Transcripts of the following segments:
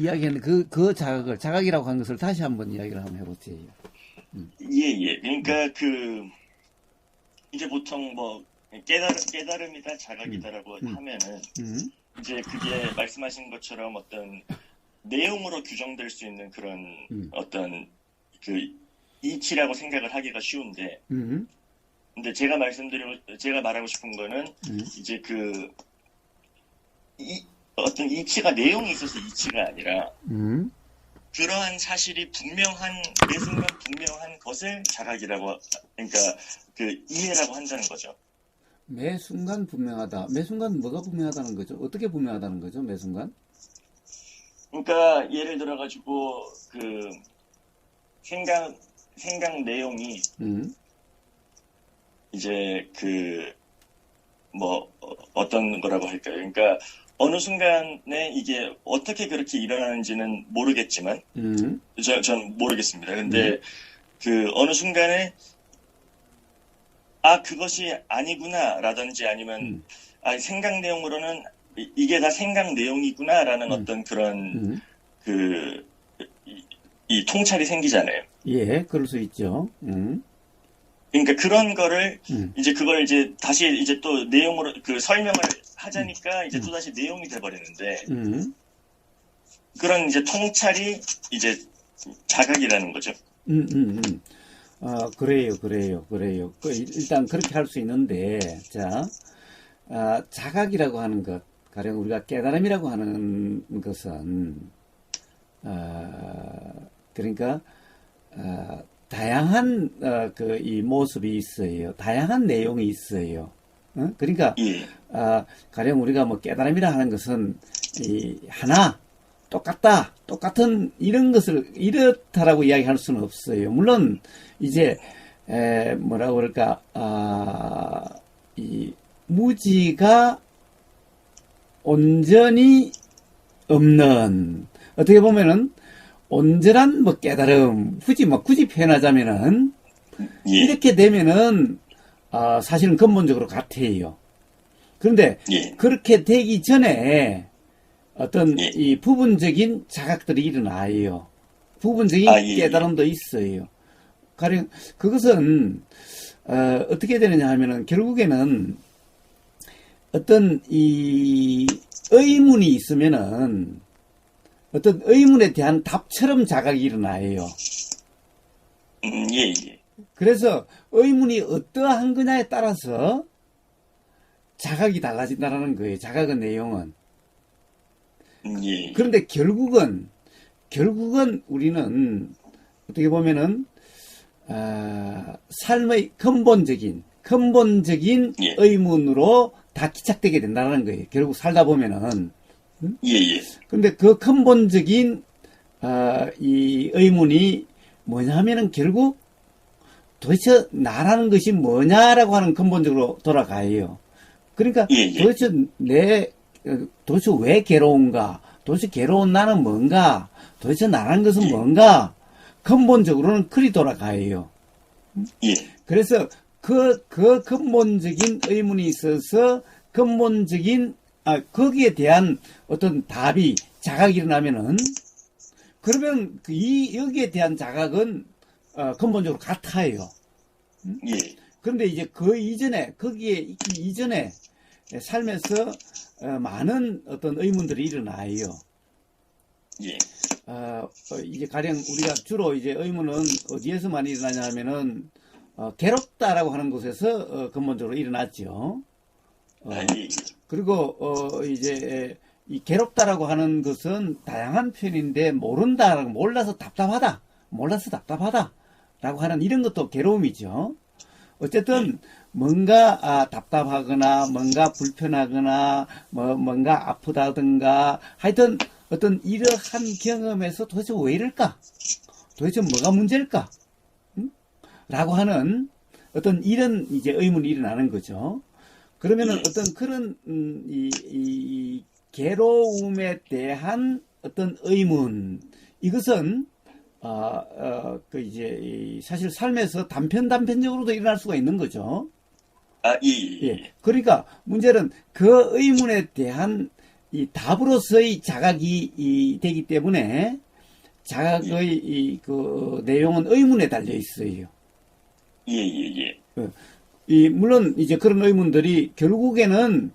이야기했는데 그 자각이라고 한 것을 다시 한번 이야기를 한번 해보세요. 예. 그러니까 이제 보통 뭐 깨달음이다 자각이다라고 하면은 이제 그게 말씀하신 것처럼 어떤 내용으로 규정될 수 있는 그런 어떤 이치라고 생각을 하기가 쉬운데, 근데 제가 말하고 싶은 거는 이제 어떤 이치가 내용이 있어서 이치가 아니라 그러한 사실이 매 순간 분명한 것을 자각이라고, 그러니까 이해라고 한다는 거죠. 매 순간 분명하다. 매 순간 뭐가 분명하다는 거죠? 어떻게 분명하다는 거죠? 매 순간? 그러니까 예를 들어가지고 생각 내용이 이제 어떤 거라고 할까요? 그러니까 어느 순간에 이게 어떻게 그렇게 일어나는지는 모르겠지만, 전 모르겠습니다. 근데 어느 순간에 그것이 아니구나라든지 아니면 생각 내용으로는 이게 다 생각 내용이구나라는 어떤 그런 이 통찰이 생기잖아요. 예, 그럴 수 있죠. 그러니까 그런 거를 이제 그걸 이제 다시 이제 또 내용으로 설명을 하자니까 이제 또 다시 내용이 돼버리는데 그런 이제 통찰이 이제 자각이라는 거죠. 그래요. 일단 그렇게 할 수 있는데, 자, 자각이라고 하는 것, 가령 우리가 깨달음이라고 하는 것은, 그러니까, 다양한, 이 모습이 있어요. 다양한 내용이 있어요. 그러니까, 가령 우리가 뭐 깨달음이라 하는 것은, 하나, 똑같다, 똑같은 이런 것을 이렇다라고 이야기할 수는 없어요. 물론 이제 뭐라고 그럴까, 이 무지가 온전히 없는, 어떻게 보면은 온전한 뭐 깨달음, 굳이 표현하자면은 이렇게 되면은 사실은 근본적으로 같아요. 그런데 그렇게 되기 전에 어떤 이 부분적인 자각들이 일어나요. 부분적인 깨달음도 있어요. 가령 그것은 어떻게 되느냐 하면은 결국에는 어떤 이 의문이 있으면은 어떤 의문에 대한 답처럼 자각이 일어나요. 그래서 의문이 어떠한 거냐에 따라서 자각이 달라진다는 거예요. 자각의 내용은. 그런데 결국은 우리는 어떻게 보면은 삶의 근본적인 의문으로 다 기착되게 된다는 거예요. 결국 살다 보면은. 그런데 그 근본적인 이 의문이 뭐냐면은 결국 도대체 나라는 것이 뭐냐라고 하는 근본적으로 돌아가요. 그러니까 도대체 왜 괴로운가? 도대체 괴로운 나는 뭔가? 도대체 나라는 것은 뭔가? 근본적으로는 그리 돌아가요. 그래서 그 근본적인 의문이 있어서 거기에 대한 어떤 답이 자각이 일어나면은, 그러면 여기에 대한 자각은 근본적으로 같아요. 그런데 이제 거기에 있기 이전에 삶에서 많은 어떤 의문들이 일어나요. 이제 가령 우리가 주로 이제 의문은 어디에서 많이 일어나냐 하면은 괴롭다라고 하는 곳에서 근본적으로 일어났죠. 그리고 이제 이 괴롭다라고 하는 것은 다양한 표현인데, 몰라서 답답하다라고 하는 이런 것도 괴로움이죠. 어쨌든 뭔가 답답하거나 뭔가 불편하거나 뭔가 아프다든가 하여튼 어떤 이러한 경험에서 도대체 왜 이럴까? 도대체 뭐가 문제일까? 라고 하는 어떤 이런 이제 의문이 일어나는 거죠. 그러면은 어떤 그런 이 괴로움에 대한 어떤 의문, 이것은 이제 사실 삶에서 단편적으로도 일어날 수가 있는 거죠. 그러니까 문제는 그 의문에 대한 이 답으로서의 자각이 되기 때문에 자각의 그 내용은 의문에 달려 있어요. 물론 이제 그런 의문들이 결국에는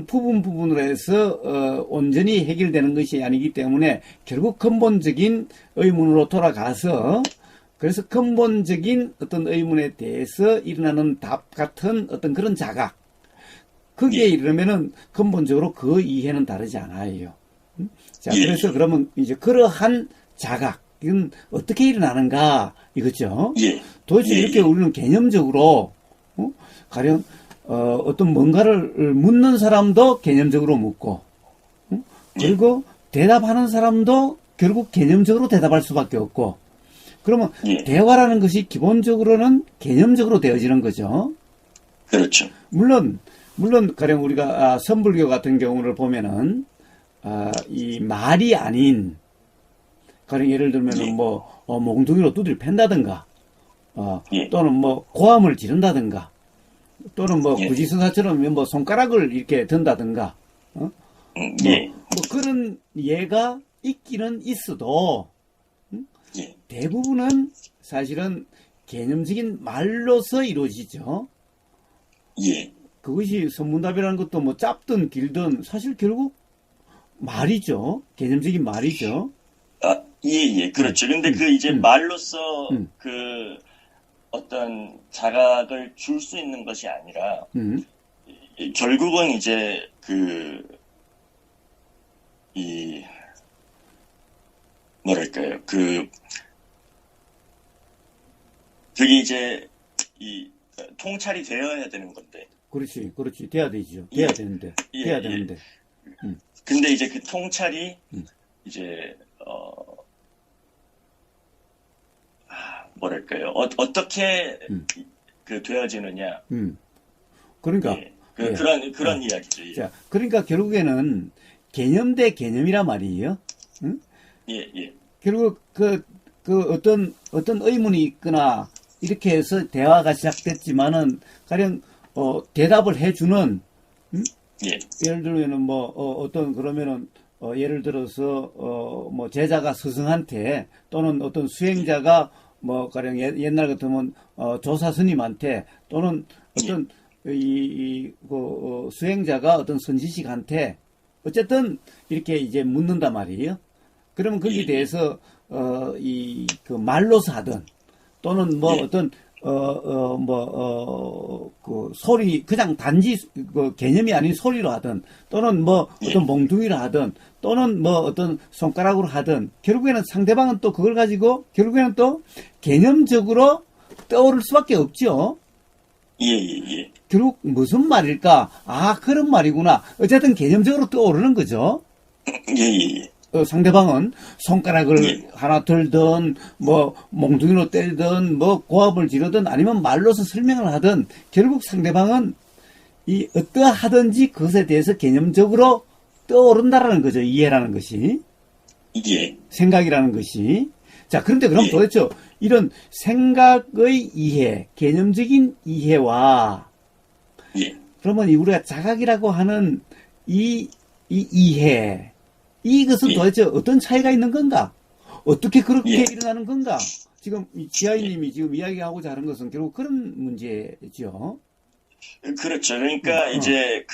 부분으로 해서 온전히 해결되는 것이 아니기 때문에 결국 근본적인 의문으로 돌아가서 그래서 근본적인 어떤 의문에 대해서 일어나는 답 같은 어떤 그런 자각 거기에 이르면은 근본적으로 그 이해는 다르지 않아요. 자, 그래서 그러면 이제 그러한 자각은 어떻게 일어나는가 이거죠. 도대체 이렇게 우리는 개념적으로 가령 어떤 뭔가를 묻는 사람도 개념적으로 묻고 그리고 대답하는 사람도 결국 개념적으로 대답할 수밖에 없고 그러면 대화라는 것이 기본적으로는 개념적으로 되어지는 거죠. 그렇죠. 물론 가령 우리가 선불교 같은 경우를 보면은 이 말이 아닌 가령 예를 들면은 뭐 몽둥이로 두드려 팬다든가 또는 뭐 고함을 지른다든가 또는 뭐 구지선사처럼 뭐 손가락을 이렇게 든다든가 뭐 그런 예가 있기는 있어도 대부분은 사실은 개념적인 말로서 이루어지죠. 그것이 선문답이라는 것도 뭐 짧든 길든 사실 결국 말이죠. 개념적인 말이죠. 그렇죠. 근데 그 이제 말로서 그 어떤 자각을 줄 수 있는 것이 아니라 결국은 이제 뭐랄까요? 그게 이제 이 통찰이 되어야 되는 건데. 그렇지. 돼야 되죠. 돼야 되는데. 근데 이제 그 통찰이 이제 뭐랄까요? 어떻게 그 되어지느냐? 그러니까 그런 이야기죠. 자, 그러니까 결국에는 개념 대 개념이란 말이에요. 결국 그 어떤 의문이 있거나 이렇게 해서 대화가 시작됐지만은 가령 대답을 해주는 예를 들면은 뭐 어떤 그러면은 예를 들어서 뭐 제자가 스승한테 또는 어떤 수행자가 뭐 가령 옛날 같으면 조사 스님한테 또는 어떤 수행자가 어떤 선지식한테 어쨌든 이렇게 이제 묻는단 말이에요. 그러면 거기에 대해서 그 말로서 하든 또는 뭐 어떤 그 소리 그냥 단지 그 개념이 아닌 소리로 하든 또는 뭐 어떤 몽둥이로 하든 또는 뭐 어떤 손가락으로 하든 결국에는 상대방은 또 그걸 가지고 결국에는 또 개념적으로 떠오를 수밖에 없죠. 결국 무슨 말일까? 그런 말이구나. 어쨌든 개념적으로 떠오르는 거죠. 상대방은 손가락을 하나 들든 뭐 몽둥이로 때리든 뭐 고함을 지르든 아니면 말로서 설명을 하든 결국 상대방은 이 어떠하든지 그것에 대해서 개념적으로 떠오른다라는 거죠. 이해라는 것이. 생각이라는 것이. 자, 그런데 그럼 도대체 이런 생각의 이해, 개념적인 이해와 그러면 우리가 자각이라고 하는 이 이해 이것은 도대체 어떤 차이가 있는 건가? 어떻게 그렇게 일어나는 건가? 지금 지하이님이 지금 이야기하고자 하는 것은 결국 그런 문제죠. 그렇죠. 그러니까 이제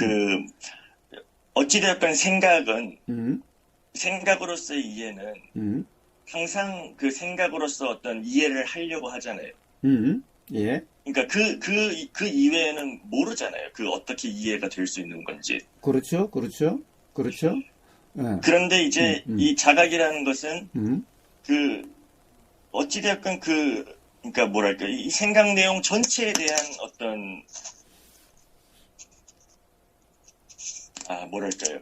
어찌되었건 생각은 생각으로서의 이해는 항상 그 생각으로서 어떤 이해를 하려고 하잖아요. 그러니까 그 이외에는 모르잖아요. 그 어떻게 이해가 될 수 있는 건지. 그렇죠. 그런데 이제 이 자각이라는 것은 어찌되었건 그러니까 뭐랄까 이 생각 내용 전체에 대한 어떤 뭐랄까요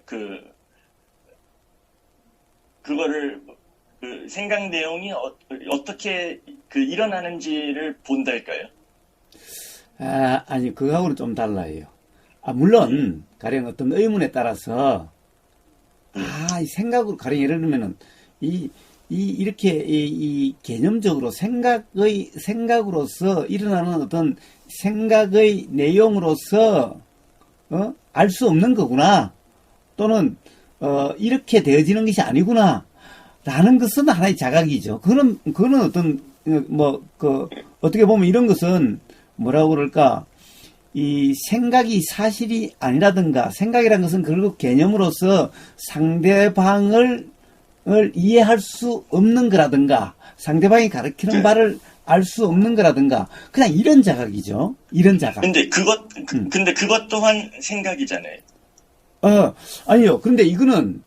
그거를 그 생각 내용이 어떻게 일어나는지를 본달까요? 아니 그거하고는 좀 달라요. 물론 가령 어떤 의문에 따라서 이 생각으로 가령 예를 들면은 이렇게 개념적으로 생각으로서 일어나는 어떤 생각의 내용으로서 알 수 없는 거구나. 또는 이렇게 되어지는 것이 아니구나 라는 것은 하나의 자각이죠. 그거는 어떤 어떻게 보면 이런 것은 뭐라고 그럴까, 이 생각이 사실이 아니라든가, 생각이란 것은 결국 개념으로서 상대방을 이해할 수 없는 거라든가, 상대방이 가르치는 바를 알 수 없는 거라든가, 그냥 이런 자각이죠. 이런 자각. 근데 그것 또한 생각이잖아요. 아니요. 근데 이런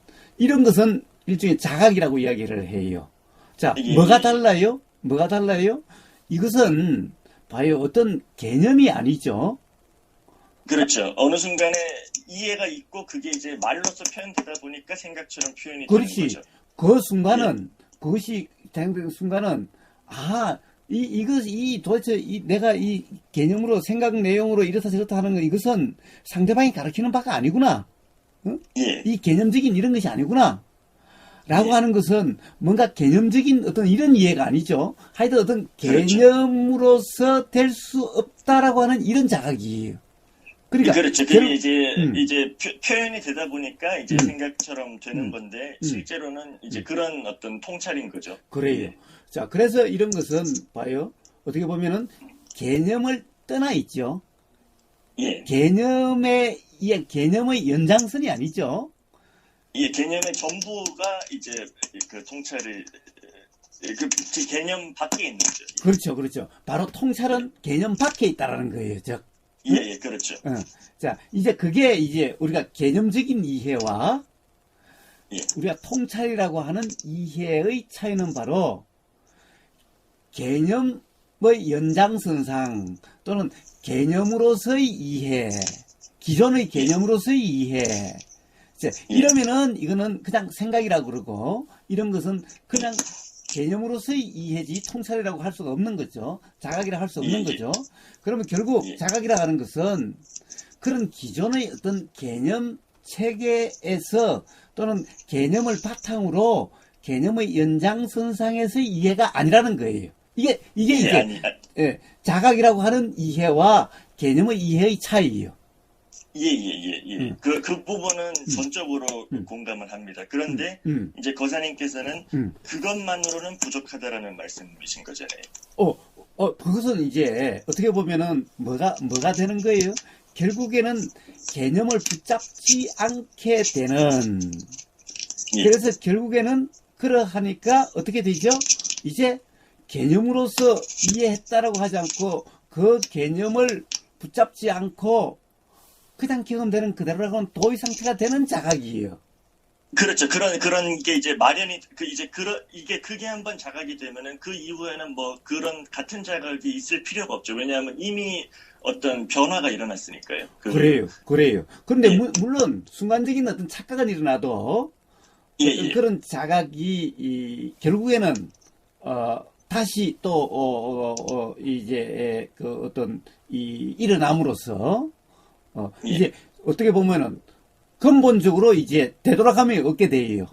것은 일종의 자각이라고 이야기를 해요. 자, 뭐가 달라요? 뭐가 달라요? 이것은 봐요. 어떤 개념이 아니죠. 그렇죠. 어느 순간에 이해가 있고 그게 이제 말로서 표현되다 보니까 생각처럼 표현이 되는 거죠. 그 순간은 그것이 되는 순간은 도대체 내가 이 개념으로 생각 내용으로 이렇다 저렇다 하는 거, 이것은 상대방이 가르치는 바가 아니구나. 응? 예. 이 개념적인 이런 것이 아니구나. 라고 하는 것은 뭔가 개념적인 어떤 이런 이해가 아니죠. 하여튼 어떤 개념으로서 될 수 없다라고 하는 이런 자각이에요. 그러니까 그렇죠. 그게 이제 표현이 되다 보니까 이제 생각처럼 되는 건데 실제로는 이제 그런 어떤 통찰인 거죠. 그래요. 자, 그래서 이런 것은 봐요. 어떻게 보면은 개념을 떠나 있죠. 예. 개념의 연장선이 아니죠. 이 개념의 전부가 이제 그 통찰을 그 개념 밖에 있는 거죠. 그렇죠. 바로 통찰은 개념 밖에 있다라는 거예요. 즉. 예, 그렇죠. 자, 이제 그게 이제 우리가 개념적인 이해와 우리가 통찰이라고 하는 이해의 차이는 바로 개념의 연장선상 또는 개념으로서의 이해, 기존의 개념으로서의 이해. 이러면은 이거는 그냥 생각이라고 그러고, 이런 것은 그냥 개념으로서의 이해지 통찰이라고 할 수가 없는 거죠. 자각이라 할 수 없는 거죠. 그러면 결국 자각이라 하는 것은 그런 기존의 어떤 개념 체계에서 또는 개념을 바탕으로 개념의 연장선상에서의 이해가 아니라는 거예요. 이게 이제 자각이라고 하는 이해와 개념의 이해의 차이예요. 그 부분은 전적으로 공감을 합니다. 그런데 이제 거사님께서는 그것만으로는 부족하다라는 말씀이신 거잖아요. 그것은 이제 어떻게 보면은 뭐가 되는 거예요? 결국에는 개념을 붙잡지 않게 되는. 그래서 결국에는 그러하니까 어떻게 되죠? 이제 개념으로서 이해했다라고 하지 않고 그 개념을 붙잡지 않고 그냥 경험되는 그대로라고는 도의 상태가 되는 자각이에요. 그렇죠. 그런 게 이제 마련이 그게 한번 자각이 되면은 그 이후에는 뭐 그런 같은 자각이 있을 필요가 없죠. 왜냐하면 이미 어떤 변화가 일어났으니까요. 그래요. 그런데 물론 순간적인 어떤 착각은 일어나도 그런 자각이 결국에는 다시 또 이제 그 어떤 일어남으로써 이제 어떻게 보면은 근본적으로 이제 되돌아감이 없게 돼요.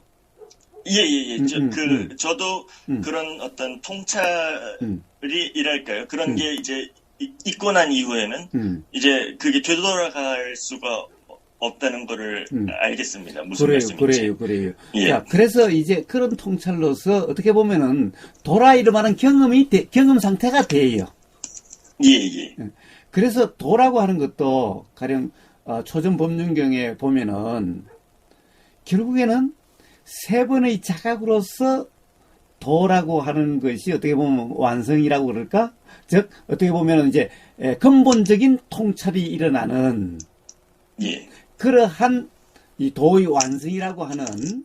저도 그런 어떤 통찰이랄까요. 그런 게 이제 있고 난 이후에는 이제 그게 되돌아갈 수가 없다는 거를 알겠습니다. 무슨 말씀인지. 그래요. 자, 그래서 이제 그런 통찰로서 어떻게 보면은 도라이름하는 경험 상태가 돼요. 그래서 도라고 하는 것도 가령 초전 법륜경에 보면은 결국에는 세 번의 자각으로서 도라고 하는 것이 어떻게 보면 완성이라고 그럴까? 즉 어떻게 보면은 이제 근본적인 통찰이 일어나는 그러한 이 도의 완성이라고 하는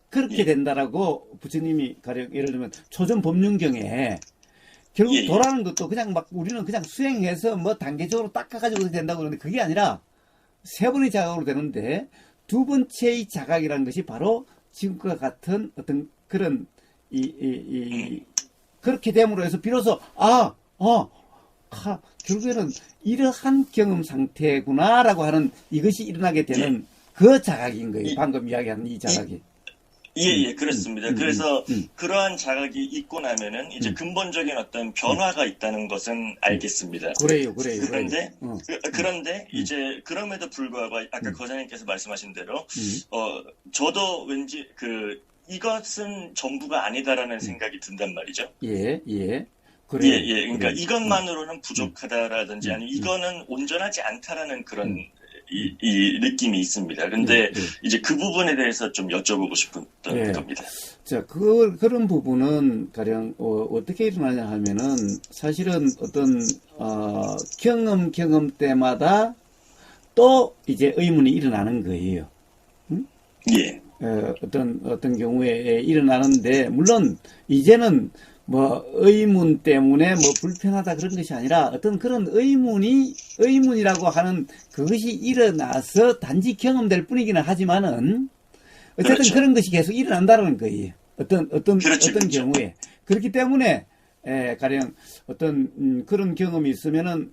그렇게 된다라고 부처님이 가령 예를 들면 초전 법륜경에 결국 도라는 것도 그냥 막 우리는 그냥 수행해서 뭐 단계적으로 닦아가지고 된다고 그러는데 그게 아니라 세 번의 자각으로 되는데 두 번째의 자각이라는 것이 바로 지금과 같은 어떤 그런 그렇게 됨으로 해서 비로소 결국에는 이러한 경험 상태구나라고 하는 이것이 일어나게 되는 그 자각인 거예요. 방금 이야기한 이 자각이. 예, 그렇습니다. 그래서 그러한 자각이 있고 나면은 이제 근본적인 어떤 변화가 있다는 것은 알겠습니다. 그래요. 그런데 이제 그럼에도 불구하고 아까 거장님께서 말씀하신 대로 저도 왠지 이것은 전부가 아니다라는 생각이 든단 말이죠. 예. 그래요. 예. 그러니까 이것만으로는 부족하다라든지 아니면 이거는 온전하지 않다라는 그런 이 느낌이 있습니다. 근데 이제 그 부분에 대해서 좀 여쭤보고 싶은 겁니다. 자, 그런 부분은 가령 어떻게 일어나냐 하면은 사실은 어떤 경험 때마다 또 이제 의문이 일어나는 거예요. 예. 어떤 경우에 일어나는데 물론 이제는 뭐 의문 때문에 뭐 불편하다 그런 것이 아니라 어떤 그런 의문이라고 하는 그것이 일어나서 단지 경험될 뿐이기는 하지만은 어쨌든 그렇죠. 그런 것이 계속 일어난다는 거예요. 어떤 경우에. 그렇기 때문에 가령 어떤 그런 경험이 있으면은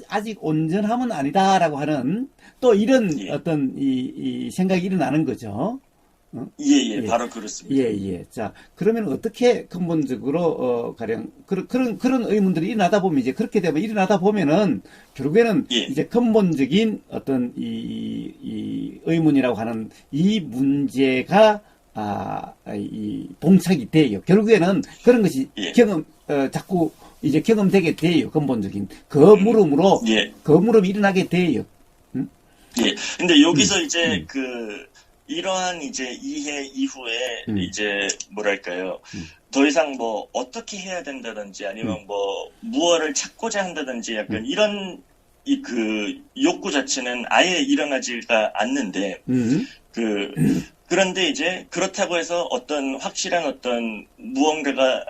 아직 온전함은 아니다라고 하는 또 이런 어떤 이 생각이 일어나는 거죠. 예, 바로 그렇습니다. 예. 자, 그러면 어떻게 근본적으로, 가령, 그런 의문들이 일어나다 보면, 이제 그렇게 되면 일어나다 보면은, 결국에는 이제 근본적인 어떤 이 의문이라고 하는 이 문제가, 이 봉착이 돼요. 결국에는 그런 것이 자꾸 이제 경험되게 돼요. 근본적인. 거물음이 일어나게 돼요. 예. 근데 여기서 이제 이러한 이제 이해 이후에 이제 뭐랄까요 더 이상 뭐 어떻게 해야 된다든지 아니면 뭐 무엇을 찾고자 한다든지 약간 이런 욕구 자체는 아예 일어나지가 않는데 그런데 이제 그렇다고 해서 어떤 확실한 어떤 무언가가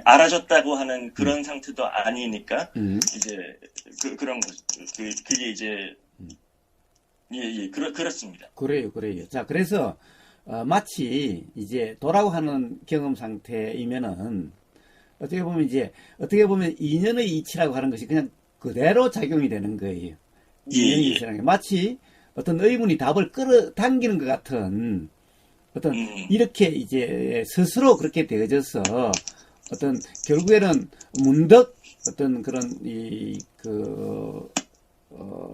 알아졌다고 하는 그런 상태도 아니니까 이제 그런 거 그게 이제 예, 그렇습니다. 그래요. 자, 그래서, 마치, 이제, 도라고 하는 경험 상태이면은, 어떻게 보면 인연의 이치라고 하는 것이 그냥 그대로 작용이 되는 거예요. 인연의 이치라는 게. 마치, 어떤 의문이 답을 끌어당기는 것 같은, 이렇게 이제, 스스로 그렇게 되어져서, 결국에는 문득, 그런,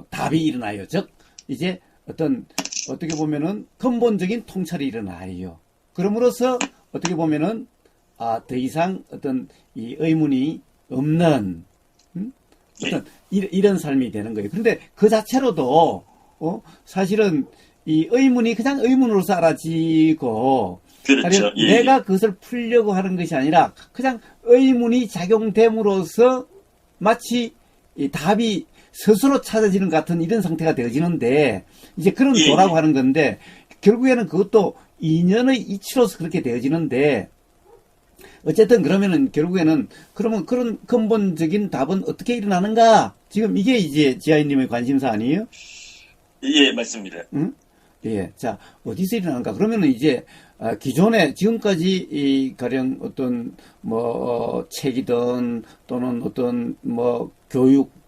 답이 일어나요. 즉, 이제 어떻게 보면은 근본적인 통찰이 일어나요. 그럼으로써 어떻게 보면은 더 이상 이 의문이 없는 이런 삶이 되는 거예요. 그런데 그 자체로도 사실은 이 의문이 그냥 의문으로 사라지고 그렇죠. 내가 그것을 풀려고 하는 것이 아니라 그냥 의문이 작용됨으로써 마치 이 답이 스스로 찾아지는 것 같은 이런 상태가 되어지는데 이제 그런 도라고 하는 건데 결국에는 그것도 인연의 이치로서 그렇게 되어지는데 어쨌든 그러면은 결국에는 그러면 그런 근본적인 답은 어떻게 일어나는가 지금 이게 이제 지아이님의 관심사 아니에요? 예, 맞습니다. 응? 예, 자 어디서 일어나는가 그러면은 이제 기존에 지금까지 이 가령 어떤 뭐 책이든 또는 어떤 뭐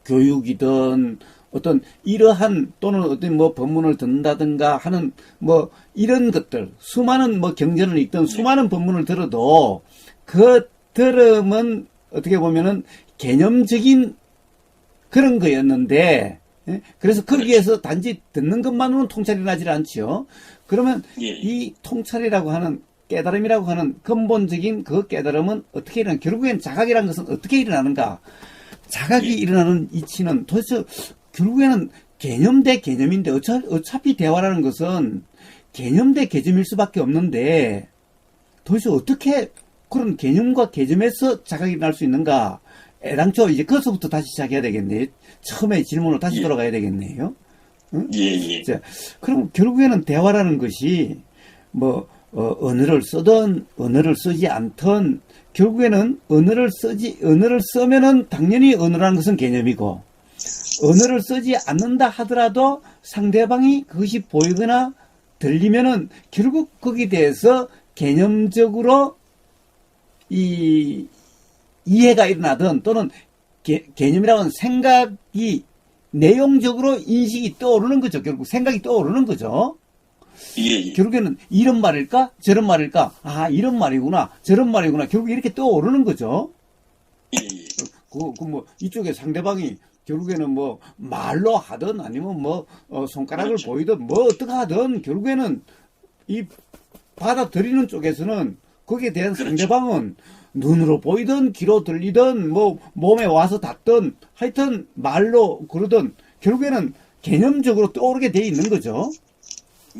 교육이든 어떤 이러한 또는 어떤 뭐 법문을 듣는다든가 하는 뭐 이런 것들 수많은 뭐 경전을 읽던 수많은 법문을 들어도 그 들음은 어떻게 보면은 개념적인 그런 거였는데 그래서 거기에서 단지 듣는 것만으로는 통찰이 나질 않지요. 그러면 이 통찰이라고 하는 깨달음이라고 하는 근본적인 그 깨달음은 어떻게 일어나 결국엔 자각이라는 것은 어떻게 일어나는가 자각이 일어나는 이치는 도대체 결국에는 개념 대 개념인데 어차피 대화라는 것은 개념 대 개념일 수밖에 없는데 도대체 어떻게 그런 개념과 개념에서 자각이 일어날 수 있는가 애당초 이제 그것부터 다시 시작해야 되겠네요. 처음에 질문으로 다시 돌아가야 되겠네요. 응? 자, 그럼 결국에는 대화라는 것이 뭐 언어를 쓰든 언어를 쓰지 않든 결국에는 언어를 쓰면은 당연히 언어라는 것은 개념이고 언어를 쓰지 않는다 하더라도 상대방이 그것이 보이거나 들리면은 결국 거기에 대해서 개념적으로 이해가 일어나든 또는 개념이라고 하는 생각이 내용적으로 인식이 떠오르는 거죠. 결국 생각이 떠오르는 거죠. 예. 결국에는 이런 말일까? 저런 말일까? 아, 이런 말이구나. 저런 말이구나. 결국 이렇게 떠오르는 거죠. 예. 뭐, 이쪽에 상대방이 결국에는 뭐, 말로 하든 아니면 뭐, 손가락을 그렇죠. 보이든 뭐, 어떻게 하든 결국에는 이 받아들이는 쪽에서는 거기에 대한 그렇죠. 상대방은 눈으로 보이든 귀로 들리든 뭐, 몸에 와서 닿든 하여튼 말로 그러든 결국에는 개념적으로 떠오르게 돼 있는 거죠.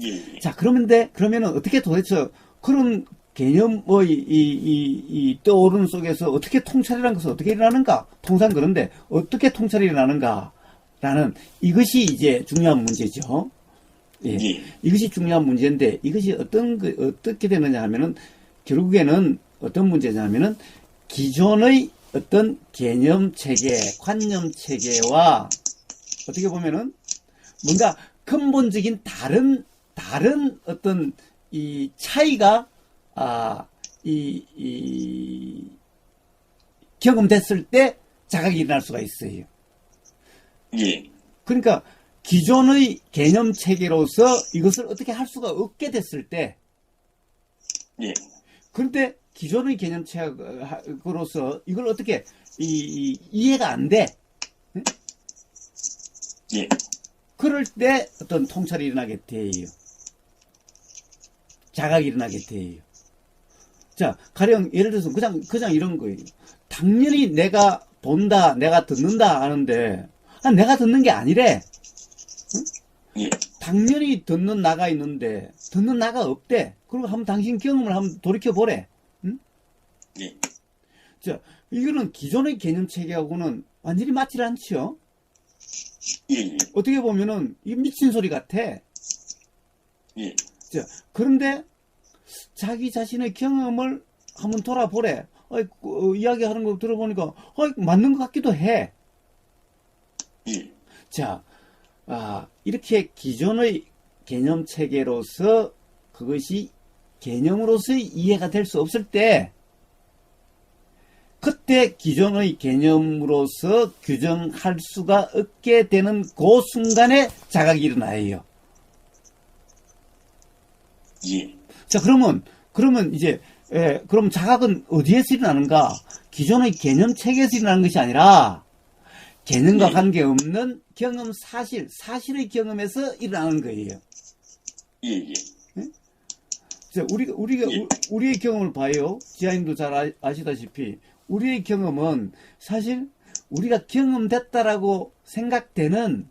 예. 자, 그러면은 어떻게 도대체 그런 개념의 이 떠오르는 속에서 어떻게 통찰이라는 것은 어떻게 일어나는가? 통상 그런데 어떻게 통찰이 일어나는가라는 이것이 이제 중요한 문제죠. 예. 예. 이것이 중요한 문제인데 이것이 어떻게 되느냐 하면은 결국에는 어떤 문제냐 하면은 기존의 어떤 개념 체계, 관념 체계와 어떻게 보면은 뭔가 근본적인 다른 어떤 이 차이가 경험됐을 때 자각이 일어날 수가 있어요. 예. 그러니까 기존의 개념 체계로서 이것을 어떻게 할 수가 없게 됐을 때, 예. 그런데 기존의 개념 체계로서 이걸 어떻게 이해가 안 돼. 응? 예. 그럴 때 어떤 통찰이 일어나게 돼요. 자각이 일어나게 돼요. 자, 가령 예를 들어서 그냥 이런 거예요. 당연히 내가 본다, 내가 듣는다 하는데 내가 듣는 게 아니래. 응? 예. 당연히 듣는 나가 있는데 듣는 나가 없대. 그리고 한번 당신 경험을 한번 돌이켜 보래. 응? 예. 자, 이거는 기존의 개념 체계하고는 완전히 맞지 않죠. 예. 어떻게 보면은 이 미친 소리 같아. 예. 자, 그런데 자기 자신의 경험을 한번 돌아보래. 이야기하는 거 들어보니까 맞는 것 같기도 해. 예. 자, 이렇게 기존의 개념 체계로서 그것이 개념으로서의 이해가 될 수 없을 때 그때 기존의 개념으로서 규정할 수가 없게 되는 그 순간에 자각이 일어나요. 예. 자, 그러면 이제, 그럼 자각은 어디에서 일어나는가? 기존의 개념 체계에서 일어나는 것이 아니라, 개념과 관계없는 경험 사실의 경험에서 일어나는 거예요. 예. 예. 자, 우리의 경험을 봐요. 지하님도 잘 아시다시피, 우리의 경험은 사실 우리가 경험됐다라고 생각되는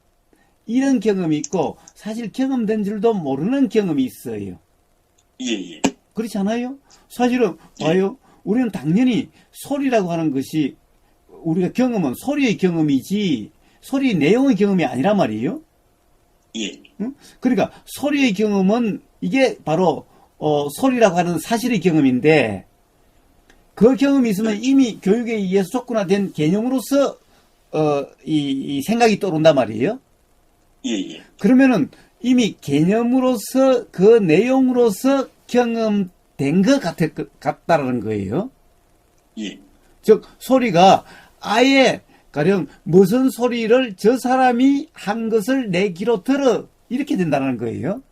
이런 경험이 있고, 사실 경험된 줄도 모르는 경험이 있어요. 예. 그렇지 않아요? 사실은 봐요. 우리는 당연히 소리라고 하는 것이 우리가 경험은 소리의 경험이지 소리의 내용의 경험이 아니란 말이에요. 예. 응? 그러니까 소리의 경험은 이게 바로 소리라고 하는 사실의 경험인데 그 경험이 있으면 이미 교육에 의해서 조건화된 개념으로서 이 생각이 떠오른단 말이에요. 예. 그러면은 이미 개념으로서 그 내용으로서 경험된 것 같다라는 거예요. 예. 즉 소리가 아예 가령 무슨 소리를 저 사람이 한 것을 내 귀로 들어 이렇게 된다는 거예요.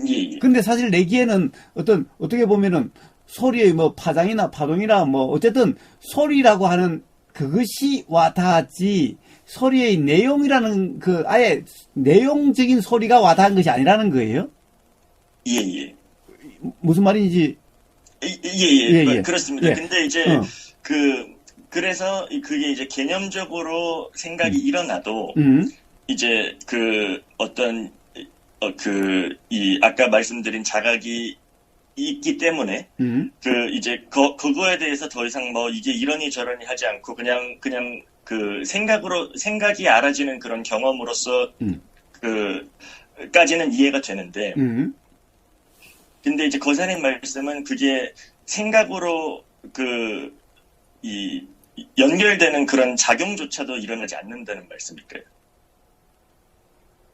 예. 근데 사실 내 귀에는 어떻게 보면은 소리의 뭐 파장이나 파동이나 뭐 어쨌든 소리라고 하는 그것이 와닿았지 소리의 내용이라는 그 아예 내용적인 소리가 와닿은 것이 아니라는 거예요. 예. 무슨 말인지. 예. 그렇습니다. 예. 근데 이제 그래서 그게 이제 개념적으로 생각이 일어나도 이제 그 어떤 아까 말씀드린 자각이 있기 때문에 그 이제 그거에 대해서 더 이상 뭐 이게 이러니 저러니 하지 않고 그냥 그 생각이 알아지는 그런 경험으로서 까지는 이해가 되는데 근데 이제 거사님 말씀은 그게 생각으로 연결되는 그런 작용조차도 일어나지 않는다는 말씀일까요?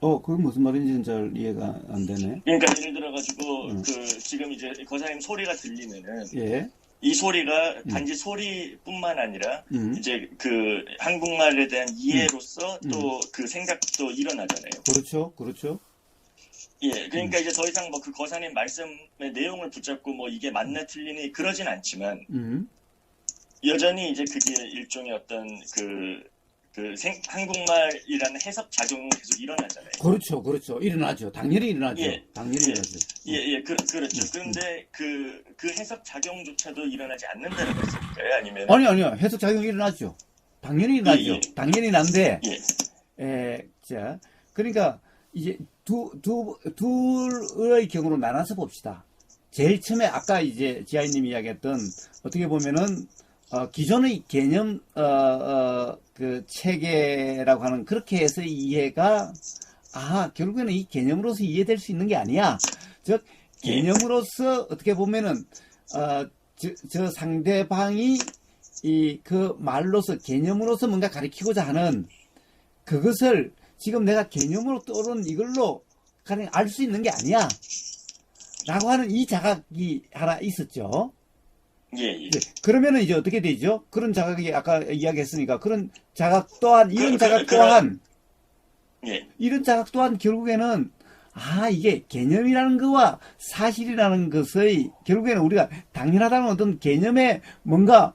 그건 무슨 말인지는 잘 이해가 안 되네. 그러니까 예를 들어가지고 지금 이제 거사님 소리가 들리면은 예. 이 소리가 단지 소리뿐만 아니라 이제 그 한국말에 대한 이해로서 또 그 생각도 일어나잖아요. 그렇죠. 예, 그러니까 이제 더 이상 뭐 그 거사님 말씀의 내용을 붙잡고 뭐 이게 맞나 틀리니 그러진 않지만, 여전히 이제 그게 일종의 어떤 한국말이라는 해석 작용이 계속 일어나잖아요. 그렇죠, 그렇죠. 일어나죠. 당연히 일어나죠. 예, 당연히 일어나죠. 그렇죠. 그런데 그 해석 작용조차도 일어나지 않는다는 말씀일까요? 아니면? 아니요. 해석 작용이 일어나죠. 당연히 일어나죠. 당연히 난데, 자, 그러니까 이제 둘의 경우로 나눠서 봅시다. 제일 처음에 아까 이제 지아이님이 이야기했던 어떻게 보면은 기존의 개념 그 체계라고 하는 그렇게 해서 이해가 결국에는 이 개념으로서 이해될 수 있는 게 아니야. 즉 개념으로서 어떻게 보면은 저 상대방이 그 말로서 개념으로서 뭔가 가리키고자 하는 그것을 지금 내가 개념으로 떠오른 이걸로 가령 알 수 있는 게 아니야. 라고 하는 이 자각이 하나 있었죠. 예. 그러면은 이제 어떻게 되죠? 그런 자각이 아까 이야기했으니까 그런 자각 또한 이런 자각 또한 이런 자각 또한 결국에는 이게 개념이라는 거와 사실이라는 것의 결국에는 우리가 당연하다는 어떤 개념에 뭔가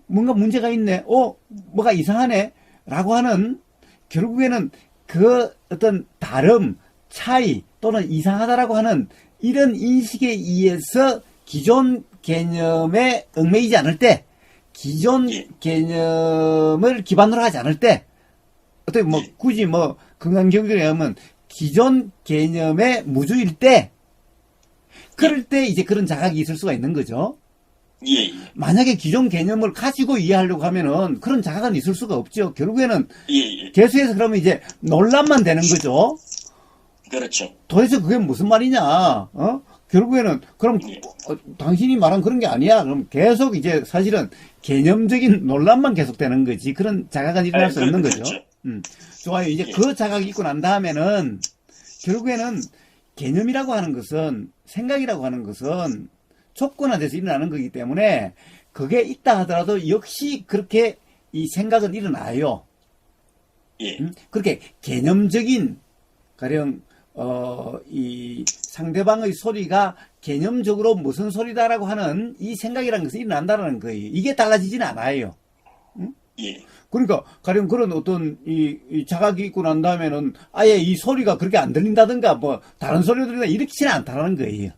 문제가 있네. 뭐가 이상하네. 라고 하는 결국에는 그 어떤 다름, 차이 또는 이상하다라고 하는 이런 인식에 의해서 기존 개념에 얽매이지 않을 때, 기존 개념을 기반으로 하지 않을 때, 어떻게 굳이 건강경제에 하면 기존 개념의 무주일 때, 그럴 때 이제 그런 자각이 있을 수가 있는 거죠. 만약에 기존 개념을 가지고 이해하려고 하면은 그런 자각은 있을 수가 없죠. 결국에는 계속해서 그러면 이제 논란만 되는 거죠. 그렇죠. 도대체 그게 무슨 말이냐? 결국에는 그럼 당신이 말한 그런 게 아니야. 그럼 계속 이제 사실은 개념적인 논란만 계속되는 거지. 그런 자각은 일어날 수 없는 거죠. 좋아요. 이제 그 자각이 있고 난 다음에는 결국에는 개념이라고 하는 것은 생각이라고 하는 것은 조건화돼서 일어나는 거기 때문에 그게 있다 하더라도 역시 그렇게 이 생각은 일어나요. 그렇게 개념적인 가령 이 상대방의 소리가 개념적으로 무슨 소리다라고 하는 이 생각이라는 것이 일어난다는 거예요. 이게 달라지지는 않아요. 그러니까 가령 그런 어떤 이 자각이 있고 난 다음에는 아예 이 소리가 그렇게 안 들린다든가 다른 소리가 들린다 이렇지는 않다는 거예요.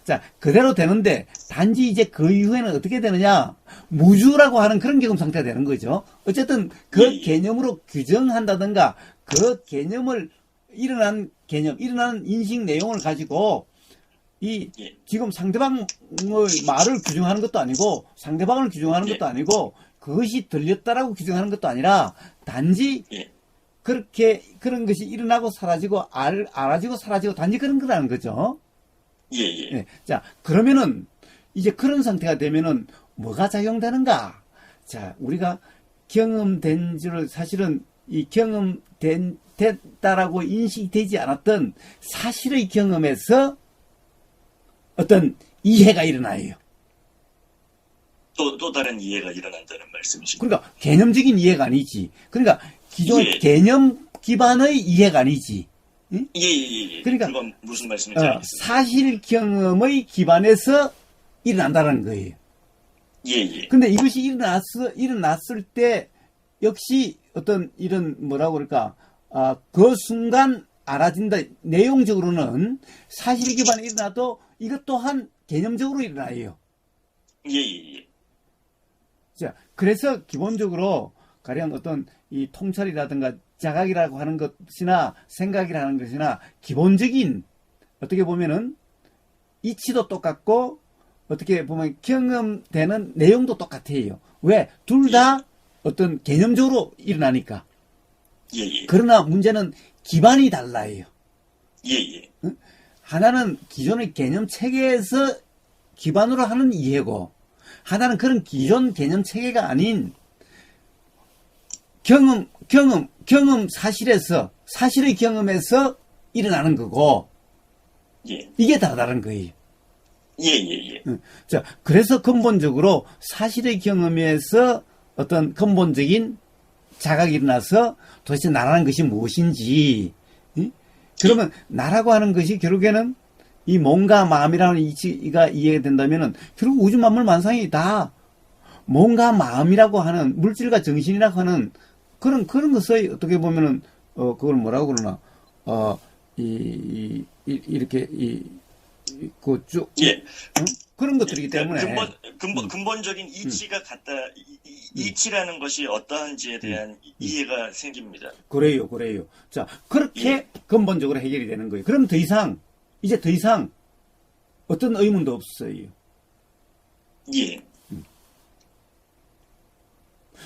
자, 그대로 되는데, 단지 이제 그 이후에는 어떻게 되느냐, 무주라고 하는 그런 경험 상태가 되는 거죠. 어쨌든 그 개념으로 규정한다든가, 그 개념을 일어나는 인식 내용을 가지고, 지금 상대방의 말을 규정하는 것도 아니고, 상대방을 규정하는 것도 아니고, 그것이 들렸다라고 규정하는 것도 아니라, 단지, 그렇게 그런 것이 일어나고 사라지고 알아지고 사라지고 단지 그런 거라는 거죠. 자, 그러면은 이제 그런 상태가 되면은 뭐가 작용되는가? 자, 우리가 경험된 줄 사실은 이 됐다라고 인식이 되지 않았던 사실의 경험에서 어떤 이해가 일어나요. 또 다른 이해가 일어난다는 말씀이시죠. 그러니까 개념적인 이해가 아니지. 그러니까 기존 개념 기반의 이해가 아니지. 그러니까 그건 무슨 말씀인지 알겠습니다. 사실 경험의 기반에서 일어난다는 거예요. 근데 이것이 일어났을 때 역시 어떤 이런 뭐라고 그럴까? 그 순간 알아진다. 내용적으로는 사실 기반에 일어나도 이것 또한 개념적으로 일어나요. 자, 그래서 기본적으로 가령 어떤 이 통찰이라든가 자각이라고 하는 것이나 생각이라는 것이나 기본적인 어떻게 보면은 이치도 똑같고 어떻게 보면 경험되는 내용도 똑같아요. 왜? 둘 다 어떤 개념적으로 일어나니까. 그러나 문제는 기반이 달라요. 응? 하나는 기존의 개념 체계에서 기반으로 하는 이해고 하나는 그런 기존 개념 체계가 아닌 경험 사실의 경험에서 일어나는 거고, 이게 다르다는 거예요. 자, 그래서 근본적으로 사실의 경험에서 어떤 근본적인 자각이 일어나서 도대체 나라는 것이 무엇인지, 그러면 나라고 하는 것이 결국에는 이 몸과 마음이라는 이치가 이해가 된다면은 결국 우주 만물 만상이 다 몸과 마음이라고 하는 물질과 정신이라고 하는 그런 것의 어떻게 보면은 그걸 뭐라고 그러나 이렇게 그쭉 예. 그런 것들이기 때문에 근본적인 이치가 같다. 이치라는 것이 어떠한지에 대한 이해가 생깁니다. 그래요. 자, 그렇게 근본적으로 해결이 되는 거예요. 그럼 이제 더 이상 어떤 의문도 없어요. 예.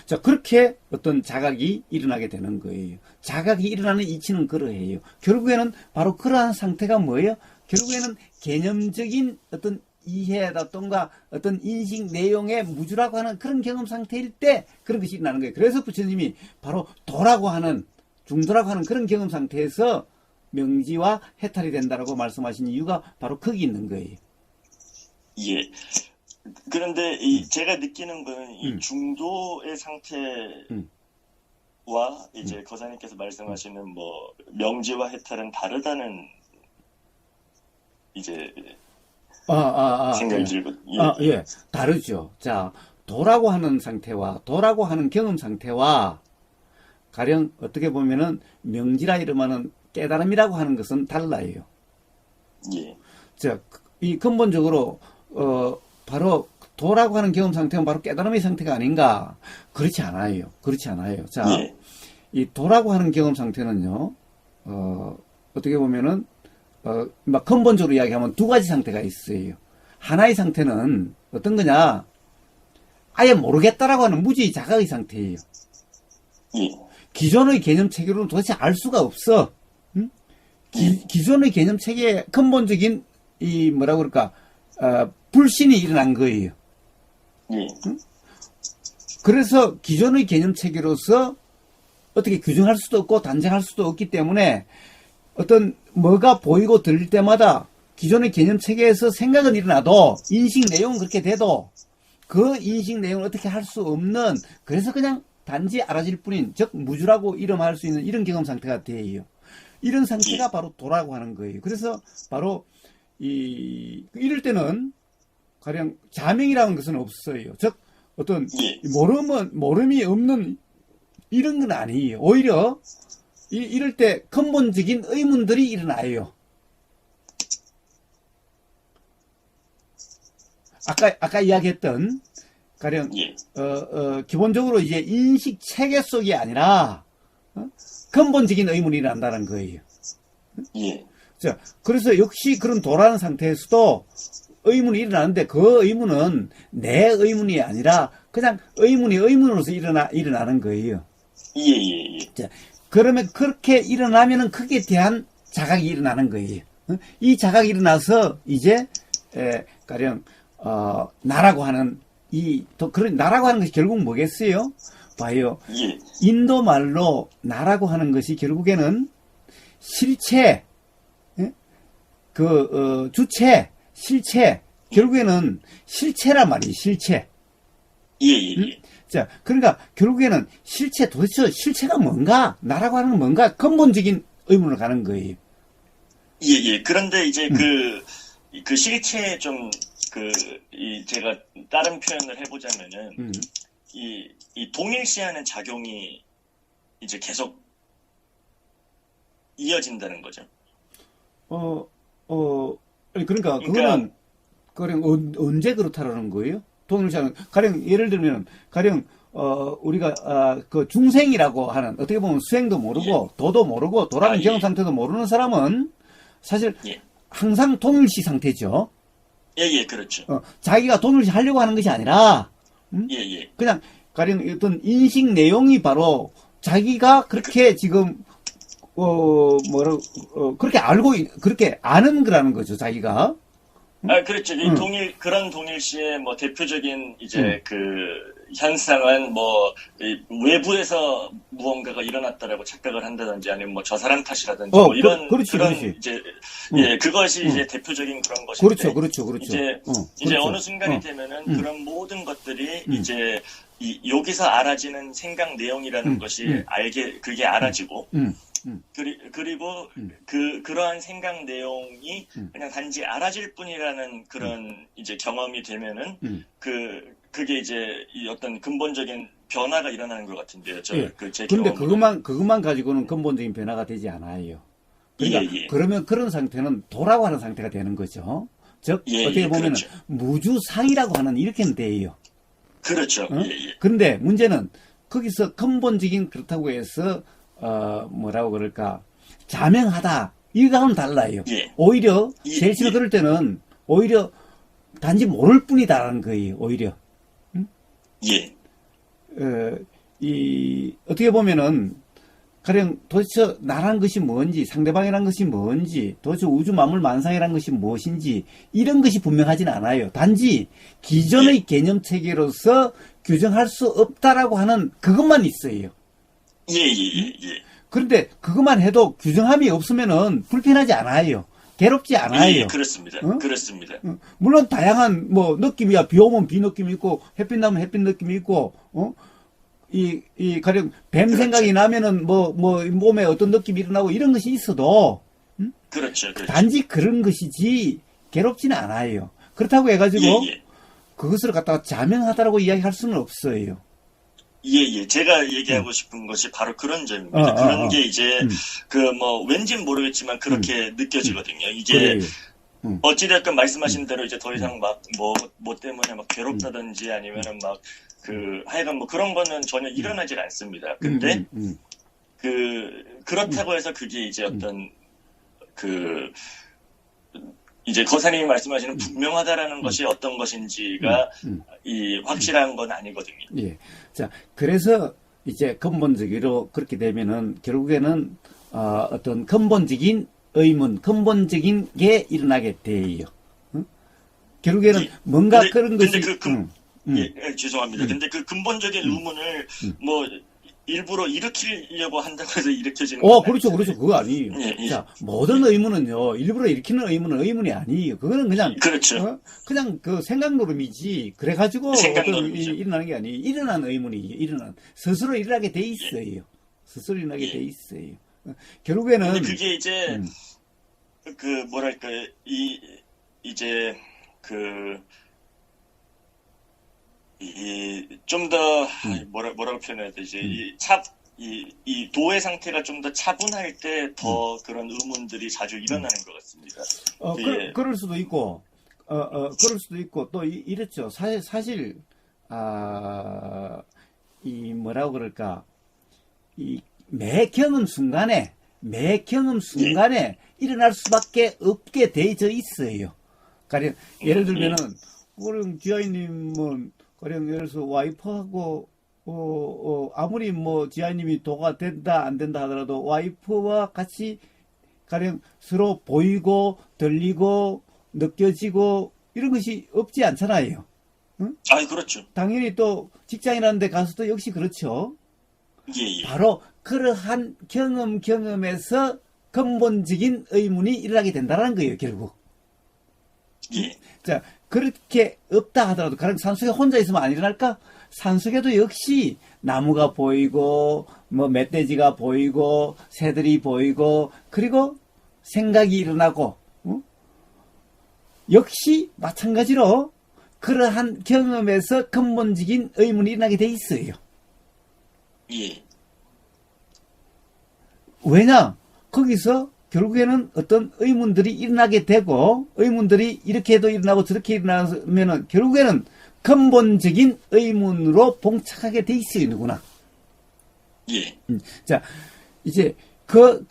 자, 그렇게 어떤 자각이 일어나게 되는 거예요. 자각이 일어나는 이치는 그러해요. 결국에는 바로 그러한 상태가 뭐예요? 결국에는 개념적인 어떤 이해라던가 어떤 인식 내용의 무주라고 하는 그런 경험 상태일 때 그런 것이 일어나는 거예요. 그래서 부처님이 바로 도라고 하는, 중도라고 하는 그런 경험 상태에서 명지와 해탈이 된다라고 말씀하신 이유가 바로 거기 있는 거예요. 예. 그런데 제가 느끼는 거는 이 중도의 상태와 이제 거사님께서 말씀하시는 뭐 명지와 해탈은 다르다는 이제 생각이 들거든요. 예, 다르죠. 자, 도라고 하는 상태와 도라고 하는 경험 상태와 가령 어떻게 보면은 명지라 이름하는 깨달음이라고 하는 것은 달라요. 예. 자, 이 근본적으로 바로 도라고 하는 경험 상태는 바로 깨달음의 상태가 아닌가? 그렇지 않아요. 자, 예. 이 도라고 하는 경험 상태는요, 어떻게 보면은 막 근본적으로 이야기하면 두 가지 상태가 있어요. 하나의 상태는 어떤 거냐? 아예 모르겠다라고 하는 무지의 자각의 상태예요. 예. 기존의 개념 체계로는 도대체 알 수가 없어. 응? 기존의 개념 체계의 근본적인 이 뭐라고 그럴까? 불신이 일어난 거예요. 예. 응? 그래서 기존의 개념 체계로서 어떻게 규정할 수도 없고 단정할 수도 없기 때문에 어떤 뭐가 보이고 들릴 때마다 기존의 개념 체계에서 생각은 일어나도 인식 내용은 그렇게 돼도 그 인식 내용을 어떻게 할 수 없는, 그래서 그냥 단지 알아질 뿐인, 즉 무주라고 이름할 수 있는 이런 경험 상태가 돼요. 이런 상태가 바로 도라고 하는 거예요. 그래서 바로 이럴 때는 가령 자명이라는 것은 없어요. 즉 어떤 모름이 없는 이런 건 아니에요. 오히려 이럴 때 근본적인 의문들이 일어나요. 아까 이야기했던 가령 기본적으로 이제 인식 체계 속이 아니라 근본적인 의문이 일어난다는 거예요. 예. 자, 그래서 역시 그런 도라는 상태에서도 의문이 일어나는데 그 의문은 내 의문이 아니라 그냥 의문으로서 일어나는 거예요. 예. 자, 그러면 그렇게 일어나면은 거기에 대한 자각이 일어나는 거예요. 이 자각이 일어나서 이제 가령 나라고 하는 그런 나라고 하는 것이 결국 뭐겠어요? 봐요. 예. 인도 말로 나라고 하는 것이 결국에는 실체, 주체, 실체, 결국에는 실체란 말이에요. 실체. 예. 자, 그러니까 결국에는 도대체 실체가 뭔가, 나라고 하는 건 뭔가 근본적인 의문을 가는 거예요. 예. 그런데 이제 그 실체에 좀 제가 다른 표현을 해보자면은 이 동일시하는 작용이 이제 계속 이어진다는 거죠. 그러니까 그거는 가령 언제 그렇다라는 거예요? 동일시하는, 가령 예를 들면 가령 우리가 그 중생이라고 하는, 어떻게 보면 수행도 모르고 도도 모르고 도라는 경험 상태도 모르는 사람은 사실 항상 동일시 상태죠. 예, 그렇죠. 자기가 동일시 하려고 하는 것이 아니라 그냥 가령 어떤 인식 내용이 바로 자기가 그렇게 지금 그렇게 알고 그렇게 아는 거라는 거죠, 자기가. 그렇죠. 그런 동일시의 뭐 대표적인 이제 그 현상은 뭐 외부에서 무언가가 일어났다라고 착각을 한다든지 아니면 뭐 저 사람 탓이라든지 뭐 이런 그렇지. 이제 그것이 이제 대표적인 그런 것인데 그렇죠. 이제 어느 순간이 되면은 그런 모든 것들이 이제 여기서 알아지는 생각 내용이라는 것이 그게 알아지고 그리고 그러한 생각 내용이 그냥 단지 알아질 뿐이라는 그런 이제 경험이 되면은 그게 이제 이 어떤 근본적인 변화가 일어나는 것 같은데요. 제 근데 그것만 가지고는 근본적인 변화가 되지 않아요. 그러니까 그러면 그런 상태는 도라고 하는 상태가 되는 거죠. 즉 어떻게 보면은 그렇죠. 무주상이라고 하는 이렇게는 돼요. 그렇죠. 그런데 문제는 거기서 근본적인 그렇다고 해서 뭐라고 그럴까 자명하다 이거하고는 달라요. 오히려 제일 싫어 그럴 때는 오히려 단지 모를 뿐이다라는 거예요. 오히려. 어떻게 보면은 가령 도대체 나란 것이 뭔지 상대방이란 것이 뭔지 도대체 우주 만물 만상이란 것이 무엇인지 이런 것이 분명하지는 않아요. 단지 기존의 개념 체계로서 규정할 수 없다라고 하는 그것만 있어요. 그런데 그것만 해도 규정함이 없으면은 불편하지 않아요. 괴롭지 않아요. 그렇습니다. 그렇습니다. 물론 다양한 뭐 느낌이야. 비 오면 비 느낌이 있고 햇빛 나면 햇빛 느낌이 있고 가령 뱀 생각이 나면은 몸에 어떤 느낌이 일어나고 이런 것이 있어도 그렇죠. 단지 그런 것이지 괴롭지는 않아요. 그렇다고 해가지고 그것을 갖다가 자명하다라고 이야기할 수는 없어요. 제가 얘기하고 싶은 것이 바로 그런 점입니다. 그런 게 이제 왠지는 모르겠지만 그렇게 느껴지거든요. 이게 어찌됐건 말씀하신 대로 이제 더 이상 뭐 때문에 막 괴롭다든지 아니면은 하여간 그런 거는 전혀 일어나질 않습니다. 근데 그렇다고 해서 그게 이제 어떤 이제 거사님이 말씀하시는 분명하다라는 것이 어떤 것인지가 확실한 건 아니거든요. 자, 그래서 이제 근본적으로 그렇게 되면은 결국에는 어떤 근본적인 의문, 근본적인 게 일어나게 돼요. 결국에는 뭔가 그런 것이 죄송합니다. 근데 그 근본적인 의문을 일부러 일으키려고 한다고 해서 일으켜지는 건 그렇죠. 그거 아니에요. 자, 모든 의문은요, 일부러 일으키는 의문은 의문이 아니에요. 그거는 그냥, 그렇죠. 그냥 그 생각 노름이지. 그래가지고 일어나는 게 아니에요. 일어난 의문이에요. 스스로 일어나게 돼 있어요. 스스로 일어나게 돼 있어요. 결국에는. 근데 그게 이제, 좀 더, 뭐라고 표현해야 되지? 이 도의 상태가 좀 더 차분할 때 더 그런 의문들이 자주 일어나는 것 같습니다. 그럴 수도 있고, 또 이랬죠. 사실, 뭐라고 그럴까. 매 경험 순간에 일어날 수밖에 없게 되어져 있어요. 가령, 예를 들면은, 그럼 지아이님은, 가령 예를 들어서 와이프하고 아무리 지아이님이 도가 된다 안 된다 하더라도 와이프와 같이 가령 서로 보이고 들리고 느껴지고 이런 것이 없지 않잖아요. 응? 그렇죠. 당연히 또 직장이라는 데 가서도 역시 그렇죠. 바로 그러한 경험에서 근본적인 의문이 일어나게 된다는 거예요, 결국. 자, 그렇게 없다 하더라도 가령 산속에 혼자 있으면 안 일어날까? 산속에도 역시 나무가 보이고 멧돼지가 보이고 새들이 보이고 그리고 생각이 일어나고 역시 마찬가지로 그러한 경험에서 근본적인 의문이 일어나게 돼 있어요. 왜냐? 거기서 결국에는 어떤 의문들이 일어나게 되고 의문들이 이렇게도 일어나고 저렇게 일어나면은 결국에는 근본적인 의문으로 봉착하게 돼 있어요, 누구나. 자, 이제 그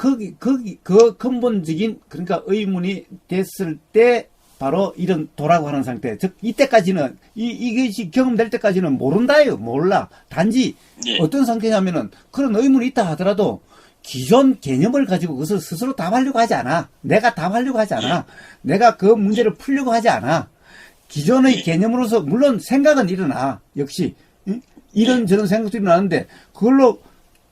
근본적인 그러니까 의문이 됐을 때 바로 이런 도라고 하는 상태. 즉 이때까지는 이것이 경험될 때까지는 모른다요, 몰라. 단지 어떤 상태냐면은 그런 의문이 있다 하더라도. 기존 개념을 가지고 그것을 스스로 답하려고 하지 않아. 내가 답하려고 하지 않아. 내가 그 문제를 풀려고 하지 않아. 기존의 개념으로서 물론 생각은 일어나. 역시 이런저런 생각도 일어나는데 그걸로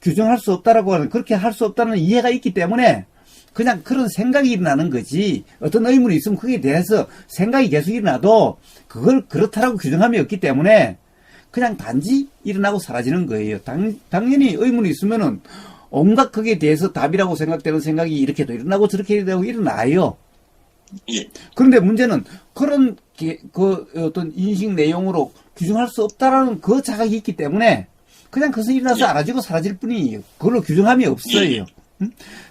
규정할 수 없다라고 하는 그렇게 할 수 없다는 이해가 있기 때문에 그냥 그런 생각이 일어나는 거지. 어떤 의문이 있으면 거기에 대해서 생각이 계속 일어나도 그걸 그렇다라고 규정함이 없기 때문에 그냥 단지 일어나고 사라지는 거예요. 당연히 의문이 있으면은 온갖 거기에 대해서 답이라고 생각되는 생각이 이렇게도 일어나고 저렇게 되고 일어나요. 예. 그런데 문제는 그런 그 어떤 인식 내용으로 규정할 수 없다라는 그 자각이 있기 때문에 그냥 그것은 일어나서 알아지고 사라질 뿐이에요. 그걸로 규정함이 없어요.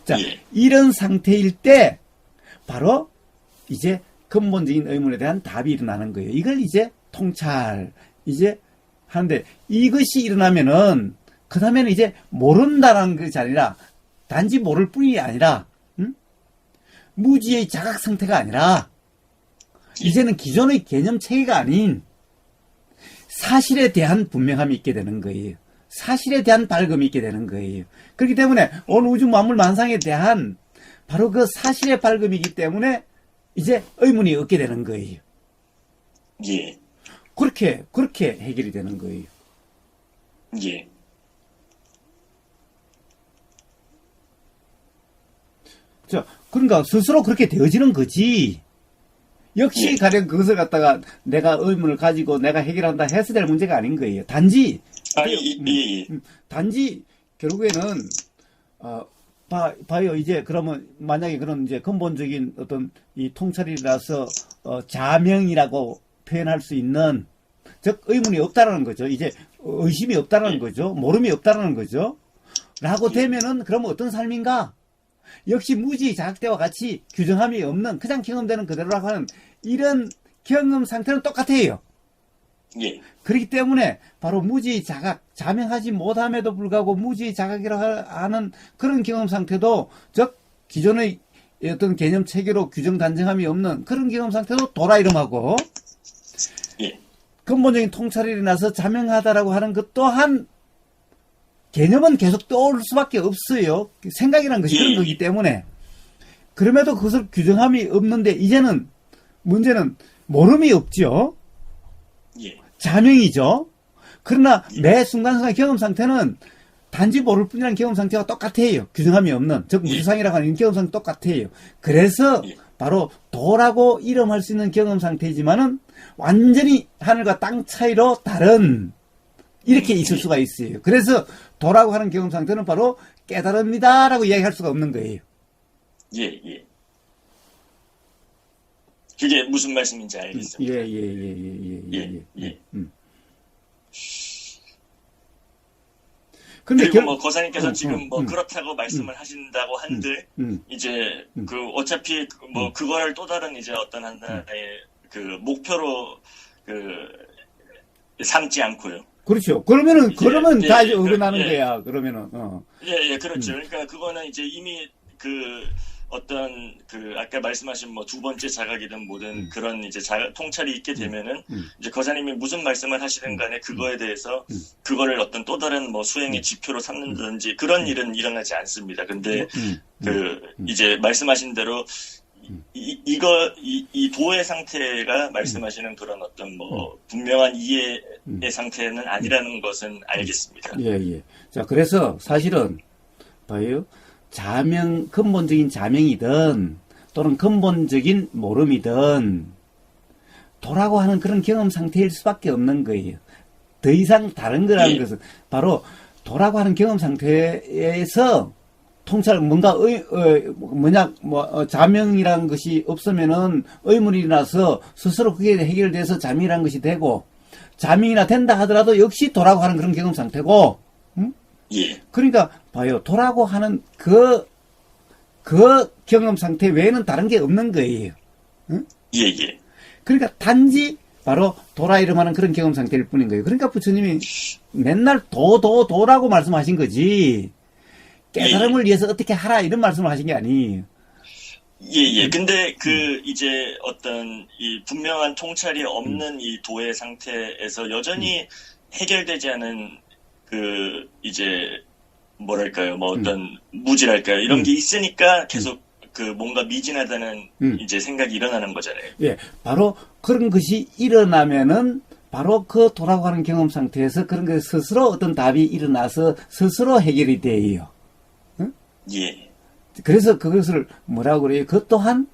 자, 이런 상태일 때 바로 이제 근본적인 의문에 대한 답이 일어나는 거예요. 이걸 이제 통찰 이제 하는데 이것이 일어나면은 그 다음에는 이제 모른다라는 것이 아니라 단지 모를 뿐이 아니라 무지의 자각 상태가 아니라 이제는 기존의 개념 체계가 아닌 사실에 대한 분명함이 있게 되는 거예요. 사실에 대한 밝음이 있게 되는 거예요. 그렇기 때문에 온 우주 만물 만상에 대한 바로 그 사실의 밝음이기 때문에 이제 의문이 없게 되는 거예요. 예. 그렇게 해결이 되는 거예요. 예. 자, 그러니까 스스로 그렇게 되어지는 거지. 역시 가령 그것을 갖다가 내가 의문을 가지고 내가 해결한다 해서 될 문제가 아닌 거예요. 단지 단지 결국에는 봐요. 이제 그러면 만약에 그런 이제 근본적인 어떤 이 통찰이라서 자명이라고 표현할 수 있는 즉 의문이 없다라는 거죠. 이제 의심이 없다라는 거죠. 모름이 없다라는 거죠. 라고 되면은 그러면 어떤 삶인가? 역시 무지 자각대와 같이 규정함이 없는 그냥 경험되는 그대로라고 하는 이런 경험 상태는 똑같아요. 예. 그렇기 때문에 바로 무지 자각, 자명하지 못함에도 불구하고 무지 자각이라고 하는 그런 경험 상태도 즉 기존의 어떤 개념 체계로 규정 단정함이 없는 그런 경험 상태도 도라 이름하고 예. 근본적인 통찰이 일어나서 자명하다라고 하는 것 또한 개념은 계속 떠올 수밖에 없어요. 생각이라는 것이 그런 거기 때문에. 그럼에도 그것을 규정함이 없는데 이제는 문제는 모름이 없죠. 예. 자명이죠. 그러나 매 순간순간 경험 상태는 단지 모를 뿐이라는 경험 상태가 똑같아요. 규정함이 없는. 즉 무주상이라고 하는 경험 상태 똑같아요. 그래서 바로 도라고 이름할 수 있는 경험 상태이지만은 완전히 하늘과 땅 차이로 다른 이렇게 있을 수가 있어요. 그래서 도라고 하는 경험 상태는 바로 깨달음이다라고 이야기할 수가 없는 거예요. 예, 예. 그게 무슨 말씀인지 알겠습니다. 예. 근데 그리고 뭐 거사님께서 지금 뭐 그렇다고 말씀을 하신다고 한들 이제 그 어차피 뭐 그거를 또 다른 이제 어떤 하나의 그 목표로 그 삼지 않고요. 그렇죠. 그러면 다 이제 어긋나는 거야. 그러면은, 그렇죠. 그러니까 그거는 이제 이미 그 어떤 그 아까 말씀하신 뭐 두 번째 자각이든 뭐든 그런 이제 통찰이 있게 되면은 이제 거사님이 무슨 말씀을 하시든 간에 그거에 대해서 그거를 어떤 또 다른 뭐 수행의 지표로 삼는다든지 그런 일은 일어나지 않습니다. 근데 그 이제 말씀하신 대로 이 도의 상태가 말씀하시는 그런 어떤 뭐 분명한 이해의 상태는 아니라는 것은 알겠습니다. 예. 자, 그래서 사실은 봐요. 근본적인 자명이든 또는 근본적인 모름이든 도라고 하는 그런 경험 상태일 수밖에 없는 거예요. 더 이상 다른 거라는 것은 바로 도라고 하는 경험 상태에서 통찰 뭔가 자명이라는 것이 없으면은 의문이 일어나서 스스로 그게 해결돼서 자명이라는 것이 되고 자명이나 된다 하더라도 역시 도라고 하는 그런 경험 상태고 예. 그러니까 봐요. 도라고 하는 그 경험 상태 외에는 다른 게 없는 거예요. 응? 예. 그러니까 단지 바로 도라 이름하는 그런 경험 상태일 뿐인 거예요. 그러니까 부처님이 맨날 도라고 말씀하신 거지. 깨달음을 위해서 어떻게 하라 이런 말씀을 하신 게 아니에요. 예. 근데 이제 어떤 이 분명한 통찰이 없는 이 도의 상태에서 여전히 해결되지 않은 이제 뭐랄까요, 뭐 어떤 무지랄까요, 이런 게 있으니까 계속 뭔가 미진하다는 이제 생각이 일어나는 거잖아요. 예, 바로 그런 것이 일어나면은 바로 그 도라고 하는 경험 상태에서 그런 것 스스로 어떤 답이 일어나서 스스로 해결이 돼요. 응? 예. 그래서 그것을 뭐라고 그래요? 그것 또한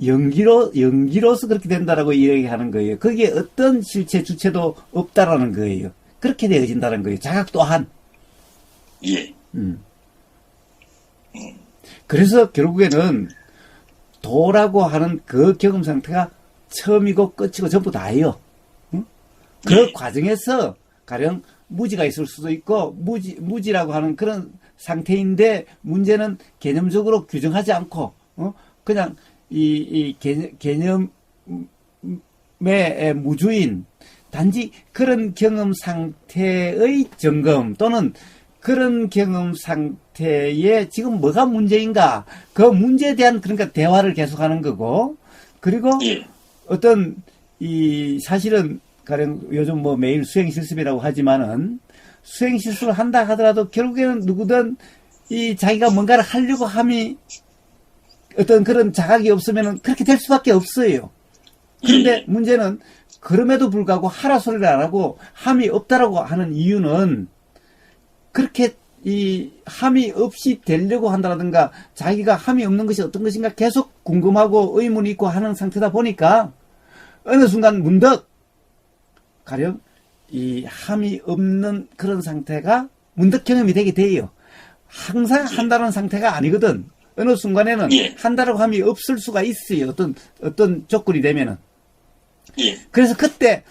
연기로서 그렇게 된다라고 이야기하는 거예요. 거기에 어떤 실체 주체도 없다라는 거예요. 그렇게 되어진다는 거예요. 자각 또한. 예. 그래서 결국에는 도라고 하는 그 경험 상태가 처음이고 끝이고 전부 다예요. 응? 그 네. 과정에서 가령 무지가 있을 수도 있고 무지라고 하는 그런 상태인데 문제는 개념적으로 규정하지 않고 그냥 이 개념의 무주인 단지 그런 경험 상태의 점검 또는 그런 경험 상태에 지금 뭐가 문제인가 그 문제에 대한 그러니까 대화를 계속하는 거고 그리고 예. 어떤 이 사실은 가령 요즘 뭐 매일 수행 실습이라고 하지만은 수행 실습을 한다 하더라도 결국에는 누구든 이 자기가 뭔가를 하려고 함이 어떤 그런 자각이 없으면은 그렇게 될 수밖에 없어요. 그런데 문제는 그럼에도 불구하고 하라 소리를 안 하고 함이 없다라고 하는 이유는 그렇게 이 함이 없이 되려고 한다든가 자기가 함이 없는 것이 어떤 것인가 계속 궁금하고 의문이 있고 하는 상태다 보니까 어느 순간 문득 가령 이 함이 없는 그런 상태가 문득 경험이 되게 돼요. 항상 한다는 상태가 아니거든. 어느 순간에는 한다라고 함이 없을 수가 있어요. 어떤 조건이 되면은. 그래서 그때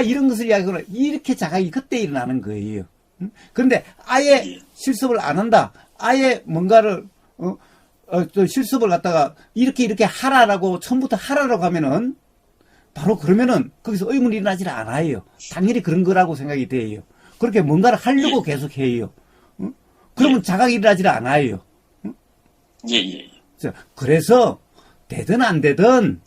이런 것을 이야기하거나 이렇게 자각이 그때 일어나는 거예요. 그런데 아예 실습을 안 한다. 아예 뭔가를 또 실습을 갖다가 이렇게 하라라고 처음부터 하라라고 하면은 바로 그러면은 거기서 의문이 일어나질 않아요. 당연히 그런 거라고 생각이 돼요. 그렇게 뭔가를 하려고 계속 해요. 그러면 자각이 일어나질 않아요. 그래서 되든 안 되든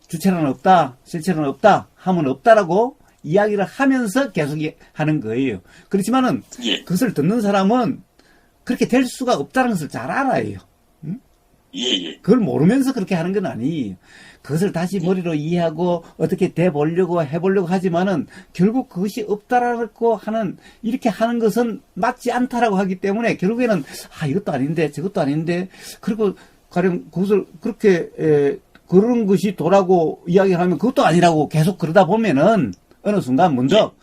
주체는 없다, 실체는 없다, 함은 없다라고 이야기를 하면서 계속 하는 거예요. 그렇지만은 그것을 듣는 사람은 그렇게 될 수가 없다는 것을 잘 알아요. 그걸 모르면서 그렇게 하는 건 아니에요. 그것을 다시 머리로 이해하고 어떻게 돼보려고 해보려고 하지만은 결국 그것이 없다라고 하는 이렇게 하는 것은 맞지 않다라고 하기 때문에 결국에는 이것도 아닌데 저것도 아닌데 그리고 가령 그것을 그렇게 그런 것이 도라고 이야기하면 그것도 아니라고 계속 그러다 보면은 어느 순간 문득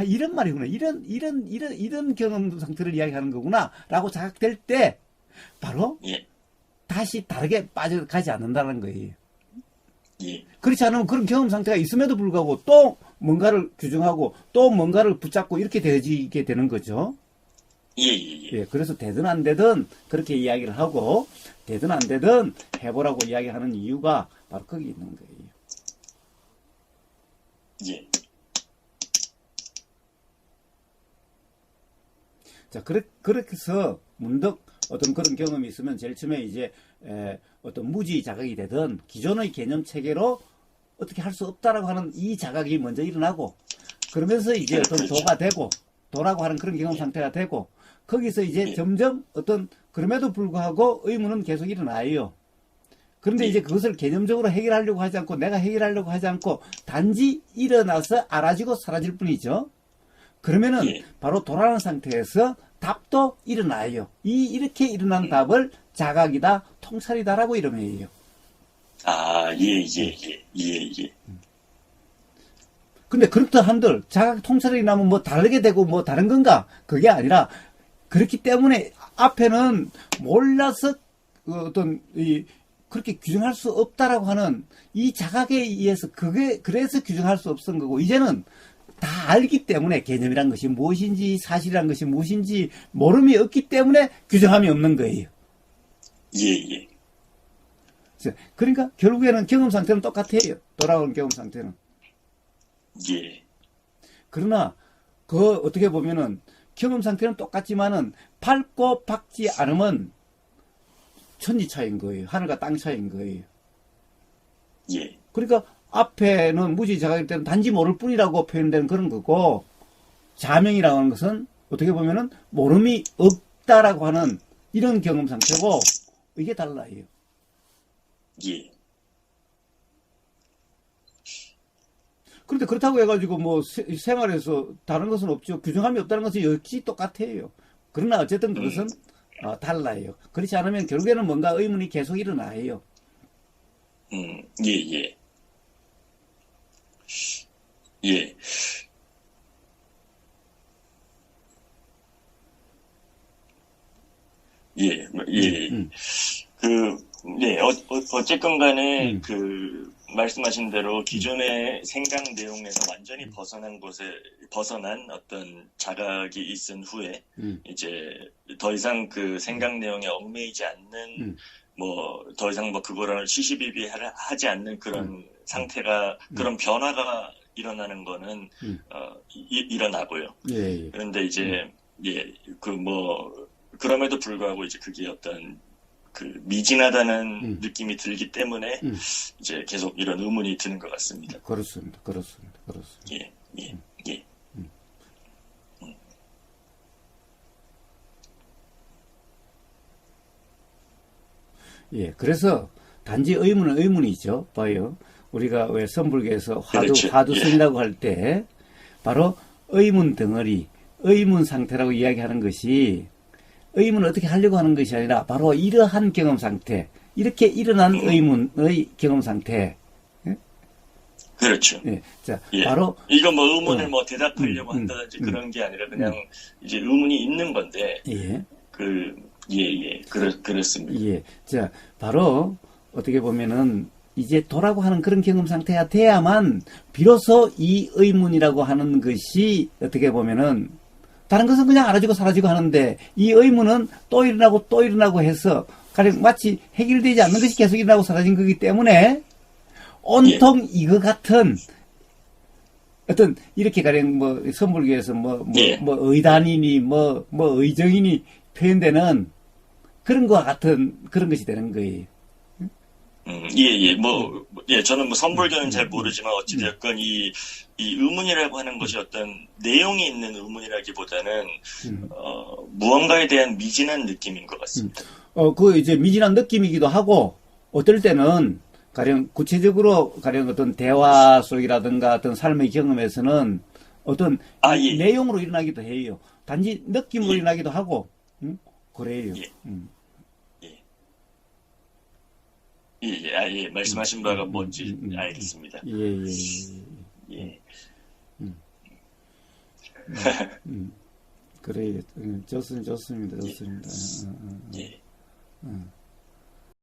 이런 말이구나 이런 경험 상태를 이야기하는 거구나라고 자각될 때 바로 다시 다르게 빠져가지 않는다는 거예요. 그렇지 않으면 그런 경험 상태가 있음에도 불구하고 또 뭔가를 규정하고 또 뭔가를 붙잡고 이렇게 되어지게 되는 거죠. 그래서 되든 안 되든 그렇게 이야기를 하고 되든 안 되든 해보라고 이야기하는 이유가 바로 거기 있는 거예요. 자, 그렇게 해서 문득 어떤 그런 경험이 있으면 제일 처음에 이제 어떤 무지 자각이 되든 기존의 개념 체계로 어떻게 할 수 없다라고 하는 이 자각이 먼저 일어나고 그러면서 이제 어떤 도가 되고 도라고 하는 그런 경험 상태가 되고 거기서 이제 점점 어떤 그럼에도 불구하고 의문은 계속 일어나요. 그런데 이제 그것을 개념적으로 해결하려고 하지 않고 내가 해결하려고 하지 않고 단지 일어나서 알아지고 사라질 뿐이죠. 그러면은 바로 도라는 상태에서 답도 일어나요. 이렇게 일어난 답을 자각이다, 통찰이다라고 이름해요. 근데 그렇다 한들 자각 통찰이 나면 뭐 다르게 되고 뭐 다른 건가? 그게 아니라 그렇기 때문에 앞에는 몰라서 어떤 그렇게 규정할 수 없다라고 하는 이 자각에 의해서 그래서 규정할 수 없은 거고 이제는 다 알기 때문에 개념이란 것이 무엇인지 사실이란 것이 무엇인지 모름이 없기 때문에 규정함이 없는 거예요. 그러니까 결국에는 경험 상태는 똑같아요. 돌아오는 경험 상태는. 그러나 그 어떻게 보면은 경험 상태는 똑같지만은 밟고 박지 않으면 천지 차이인 거예요. 하늘과 땅 차이인 거예요. 그러니까 앞에는 무지 자각일 때는 단지 모를 뿐이라고 표현되는 그런 거고 자명이라고 하는 것은 어떻게 보면은 모름이 없다라고 하는 이런 경험 상태고 이게 달라요. 그런데 그렇다고 해가지고 뭐 생활에서 다른 것은 없죠. 규정함이 없다는 것은 역시 똑같아요. 그러나 어쨌든 그것은 달라요. 그렇지 않으면 결국에는 뭔가 의문이 계속 일어나요. 예, 예. 어쨌건 간에, 말씀하신 대로 기존의 생각 내용에서 완전히 벗어난 어떤 자각이 있은 후에, 이제, 더 이상 그 생각 내용에 얽매이지 않는, 더 이상 그거를 시시비비하지 않는 그런 상태가, 그런 변화가 일어나는 거는, 일어나고요. 예. 그런데 이제, 그럼에도 불구하고 이제 그게 어떤, 미진하다는 느낌이 들기 때문에, 이제 계속 이런 의문이 드는 것 같습니다. 그렇습니다. 예. 예, 그래서 단지 의문은 의문이죠. 봐요. 우리가 왜 선불교에서 화두선이라고 할 때 바로 의문 덩어리, 의문 상태라고 이야기하는 것이 의문을 어떻게 하려고 하는 것이 아니라 바로 이러한 경험 상태, 이렇게 일어난 의문의 경험 상태. 예? 그렇죠. 예. 자, 바로 이거 의문을 대답하려고 한다든지 그런 게 아니라 그냥 이제 의문이 있는 건데. 예. 그렇습니다. 예. 자, 바로 어떻게 보면은 이제 도라고 하는 그런 경험 상태가 돼야만 비로소 이 의문이라고 하는 것이 어떻게 보면은 다른 것은 그냥 알아지고 사라지고 하는데 이 의문은 또 일어나고 해서 가령 마치 해결되지 않는 것이 계속 일어나고 사라진 거기 때문에 온통 이거 같은 어떤 이렇게 가령 선불교에서 의단이니 의정이니 표현되는 그런 거와 같은 그런 것이 되는 거예요. 저는 선불교는 잘 모르지만 어찌되었건 이 의문이라고 하는 것이 어떤 내용이 있는 의문이라기보다는 무언가에 대한 미진한 느낌인 것 같습니다. 이제 미진한 느낌이기도 하고 어떨 때는 가령 구체적으로 가령 어떤 대화 속이라든가 어떤 삶의 경험에서는 어떤 내용으로 일어나기도 해요. 단지 느낌으로 일어나기도 하고 그래요. 말씀하신 바가 뭔지 알겠습니다. 그래요. 좋습니다.